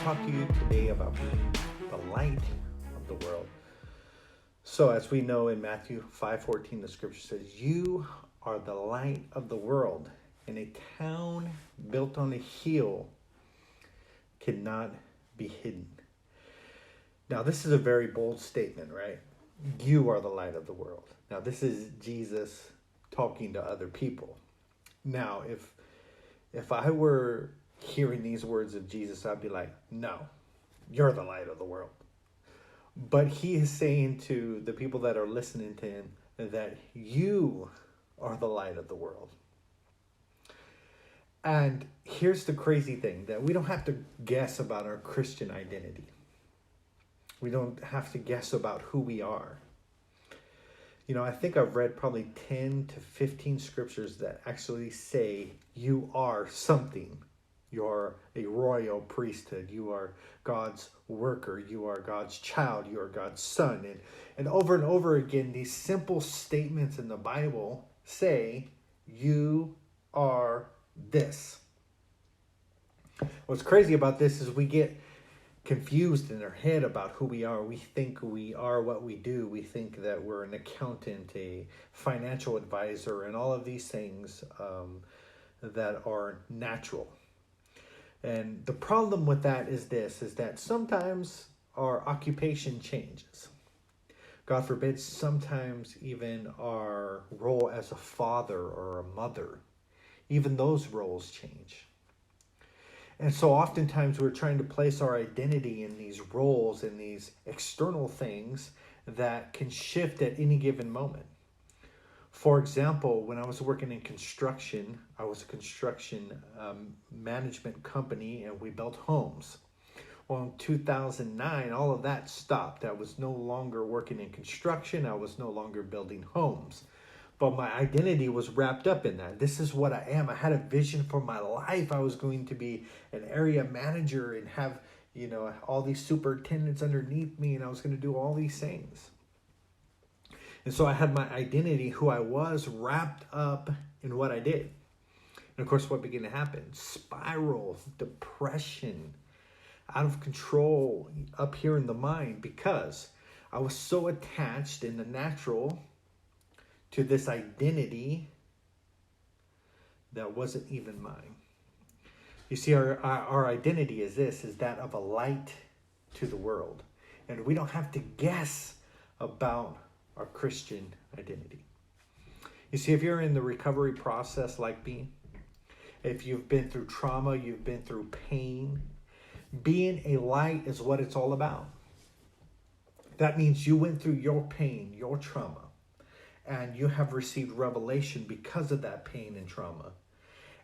talk to you today about being the light of the world. So as we know in Matthew 5:14, the scripture says, "You are the light of the world, and a town built on a hill cannot be hidden." Now, this is a very bold statement, right? You are the light of the world. Now, this is Jesus talking to other people. Now, if I were hearing these words of Jesus, I'd be like, no, you're the light of the world. But he is saying to the people that are listening to him that you are the light of the world. And here's the crazy thing, that we don't have to guess about our Christian identity. We don't have to guess about who we are. You know, I think I've read probably 10 to 15 scriptures that actually say you are something. You're a royal priesthood. You are God's worker. You are God's child. You are God's son. And over again, these simple statements in the Bible say, you are this. What's crazy about this is we get confused in our head about who we are. We think we are what we do. We think that we're an accountant, a financial advisor, and all of these things that are natural. And the problem with that is that sometimes our occupation changes. God forbid, sometimes even our role as a father or a mother, even those roles change. And so oftentimes we're trying to place our identity in these roles and these external things that can shift at any given moment. For example, when I was working in construction, I was a construction management company, and we built homes. Well, in 2009, all of that stopped. I was no longer working in construction. I was no longer building homes. But my identity was wrapped up in that. This is what I am. I had a vision for my life. I was going to be an area manager and have, all these superintendents underneath me, and I was going to do all these things. And so I had my identity, who I was, wrapped up in what I did. And of course, what began to happen? Spiral, depression, out of control up here in the mind, because I was so attached in the natural to this identity that wasn't even mine. You see, our identity is that of a light to the world. And we don't have to guess about our Christian identity. You see, if you're in the recovery process like me, if you've been through trauma, you've been through pain, being a light is what it's all about. That means you went through your pain, your trauma, and you have received revelation because of that pain and trauma.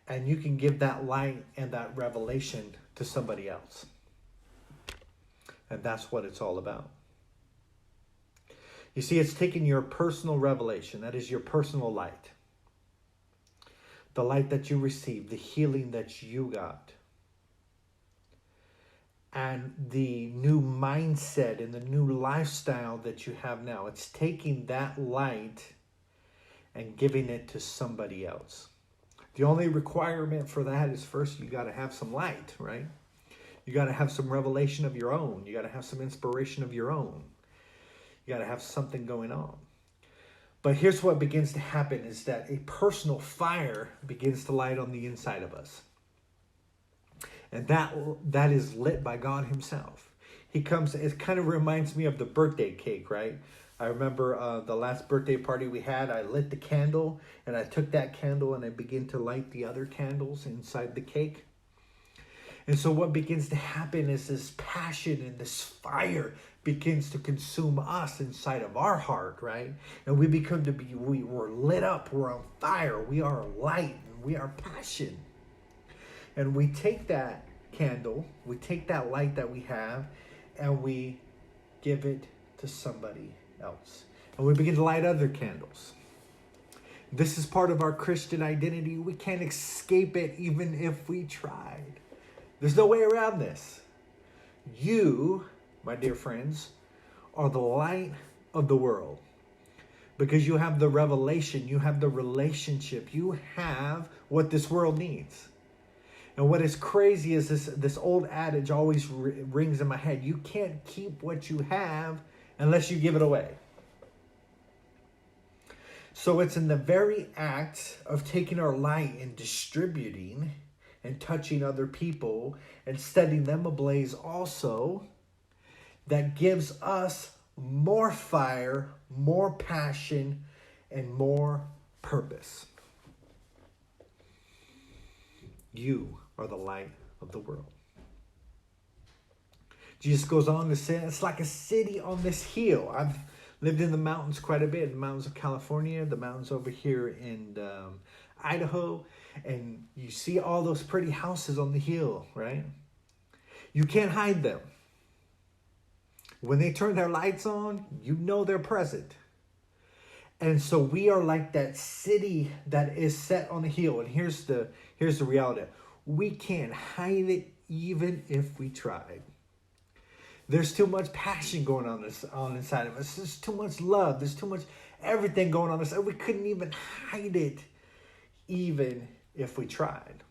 And you can give that light and that revelation to somebody else. And that's what it's all about. You see, it's taking your personal revelation, that is your personal light, the light that you received, the healing that you got, and the new mindset and the new lifestyle that you have now. It's taking that light and giving it to somebody else. The only requirement for that is first you got to have some light, right? You got to have some revelation of your own. You got to have some inspiration of your own. You got to have something going on. But here's what begins to happen is that a personal fire begins to light on the inside of us. And that is lit by God himself. He comes, it kind of reminds me of the birthday cake, right? I remember the last birthday party we had, I lit the candle, and I took that candle and I began to light the other candles inside the cake. And so what begins to happen is this passion and this fire begins to consume us inside of our heart, right? And we become to be, we're lit up, we're on fire, we are light, and we are passion. And we take that candle, we take that light that we have, and we give it to somebody else. And we begin to light other candles. This is part of our Christian identity. We can't escape it even if we tried. There's no way around this. You, my dear friends, are the light of the world. Because you have the revelation, you have the relationship, you have what this world needs. And what is crazy is this old adage always rings in my head. You can't keep what you have unless you give it away. So it's in the very act of taking our light and distributing and touching other people and setting them ablaze also that gives us more fire, more passion, and more purpose. You are the light of the world. Jesus goes on to say, it's like a city on this hill. I've lived in the mountains quite a bit, the mountains of California, the mountains over here in Idaho, and you see all those pretty houses on the hill, right? You can't hide them. When they turn their lights on, you know they're present. And so we are like that city that is set on a hill. And here's the reality. We can't hide it even if we tried. There's too much passion going on inside of us. There's too much love. There's too much everything going on inside. We couldn't even hide it even if we tried.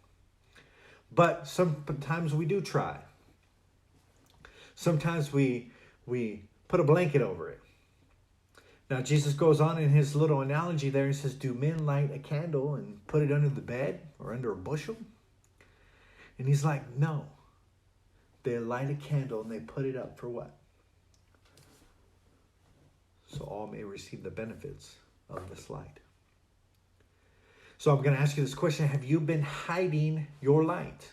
But sometimes we do try. Sometimes we put a blanket over it. Now, Jesus goes on in his little analogy there and says, do men light a candle and put it under the bed or under a bushel? And he's like, no. They light a candle and they put it up for what? So all may receive the benefits of this light. So I'm going to ask you this question. Have you been hiding your light?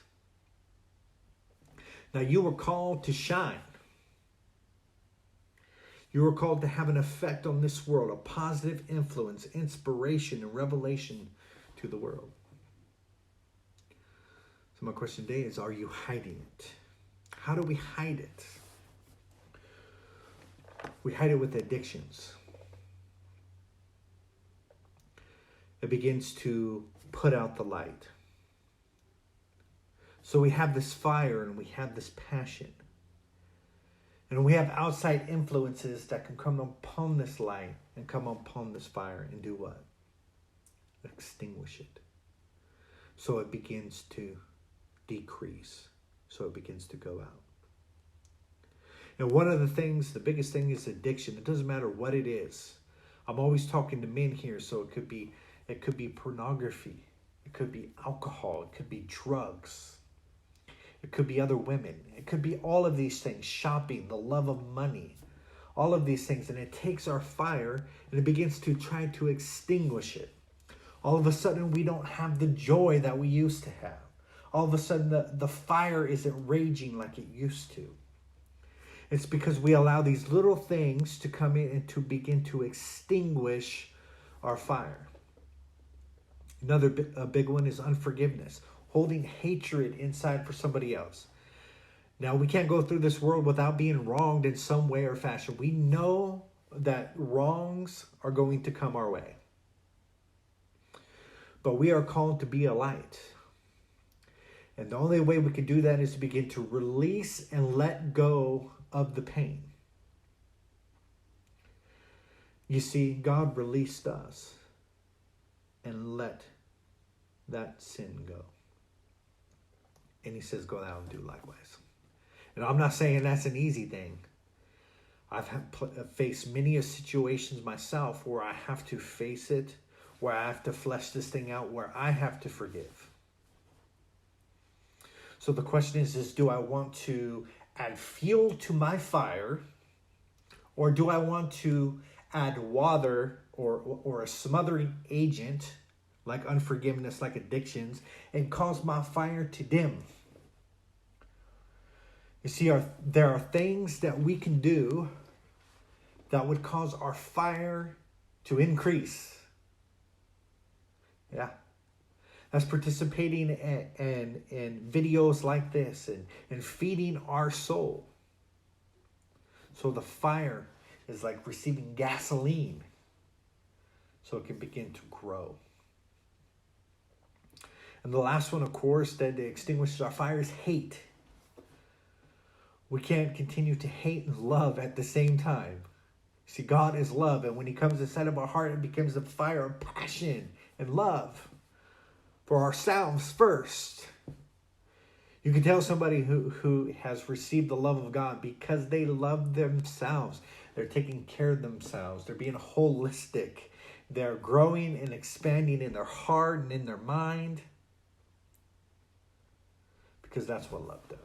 Now, you were called to shine. You were called to have an effect on this world, a positive influence, inspiration, and revelation to the world. So my question today is, are you hiding it? How do we hide it? We hide it with addictions. It begins to put out the light. So we have this fire and we have this passion. And we have outside influences that can come upon this light and come upon this fire and do what? Extinguish it. So it begins to decrease. So it begins to go out. And one of the things, the biggest thing is addiction. It doesn't matter what it is. I'm always talking to men here, so it could be pornography. It could be alcohol. It could be drugs. It could be other women. It could be all of these things. Shopping, the love of money. All of these things. And it takes our fire and it begins to try to extinguish it. All of a sudden, we don't have the joy that we used to have. All of a sudden, the fire isn't raging like it used to. It's because we allow these little things to come in and to begin to extinguish our fire. Another big one is unforgiveness. Holding hatred inside for somebody else. Now, we can't go through this world without being wronged in some way or fashion. We know that wrongs are going to come our way. But we are called to be a light. And the only way we can do that is to begin to release and let go of the pain. You see, God released us and let that sin go. And he says, go out and do likewise. And I'm not saying that's an easy thing. I've faced many situations myself where I have to face it, where I have to flesh this thing out, where I have to forgive. So the question is do I want to add fuel to my fire, or do I want to add water or a smothering agent like unforgiveness, like addictions, and cause my fire to dim? You see, there are things that we can do that would cause our fire to increase. Yeah. That's participating in videos like this and feeding our soul. So the fire is like receiving gasoline so it can begin to grow. And the last one, of course, that extinguishes our fire is hate. We can't continue to hate and love at the same time. See, God is love, and when he comes inside of our heart, it becomes a fire of passion and love for ourselves first. You can tell somebody who has received the love of God because they love themselves. They're taking care of themselves. They're being holistic. They're growing and expanding in their heart and in their mind. Because that's what love does.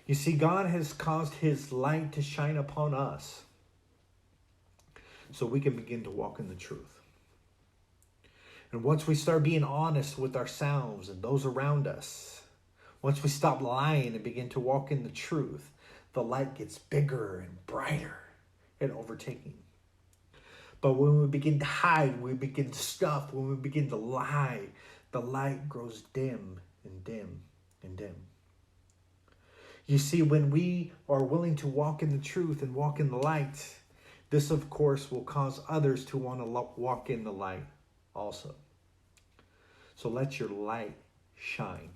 You see, God has caused his light to shine upon us so we can begin to walk in the truth. And once we start being honest with ourselves and those around us, once we stop lying and begin to walk in the truth, the light gets bigger and brighter and overtaking. But when we begin to hide, we begin to stuff, when we begin to lie, the light grows dim and dim and dim. You see, when we are willing to walk in the truth and walk in the light, this, of course, will cause others to want to walk in the light also. So let your light shine.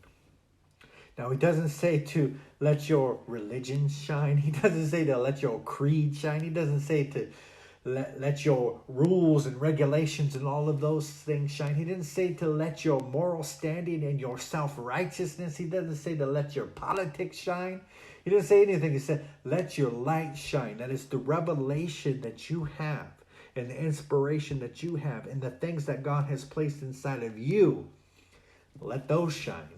Now, he doesn't say to let your religion shine. He doesn't say to let your creed shine. He doesn't say to let your rules and regulations and all of those things shine. He didn't say to let your moral standing and your self-righteousness. He doesn't say to let your politics shine. He didn't say anything. He said, let your light shine. That is the revelation that you have and the inspiration that you have and the things that God has placed inside of you. Let those shine.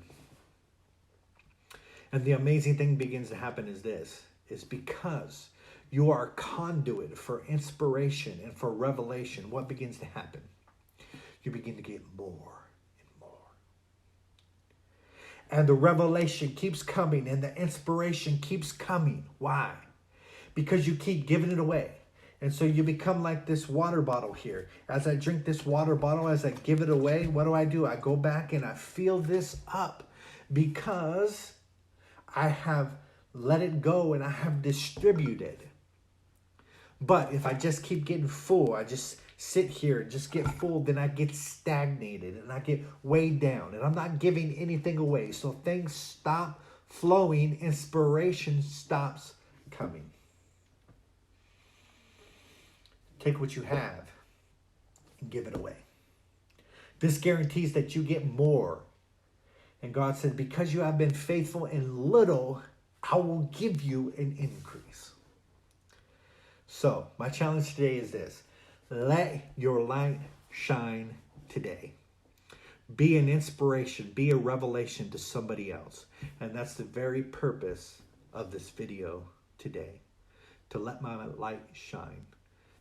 And the amazing thing begins to happen is this. It's because you are a conduit for inspiration and for revelation. What begins to happen? You begin to get more and more. And the revelation keeps coming and the inspiration keeps coming. Why? Because you keep giving it away. And so you become like this water bottle here. As I drink this water bottle, as I give it away, what do? I go back and I fill this up because I have let it go and I have distributed. But if I just keep getting full, I just sit here and just get full, then I get stagnated and I get weighed down and I'm not giving anything away. So things stop flowing, inspiration stops coming. Take what you have and give it away. This guarantees that you get more. And God said, because you have been faithful in little, I will give you an increase. So, my challenge today is this. Let your light shine today. Be an inspiration, be a revelation to somebody else. And that's the very purpose of this video today. To let my light shine.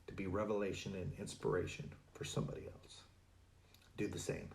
To be revelation and inspiration for somebody else. Do the same.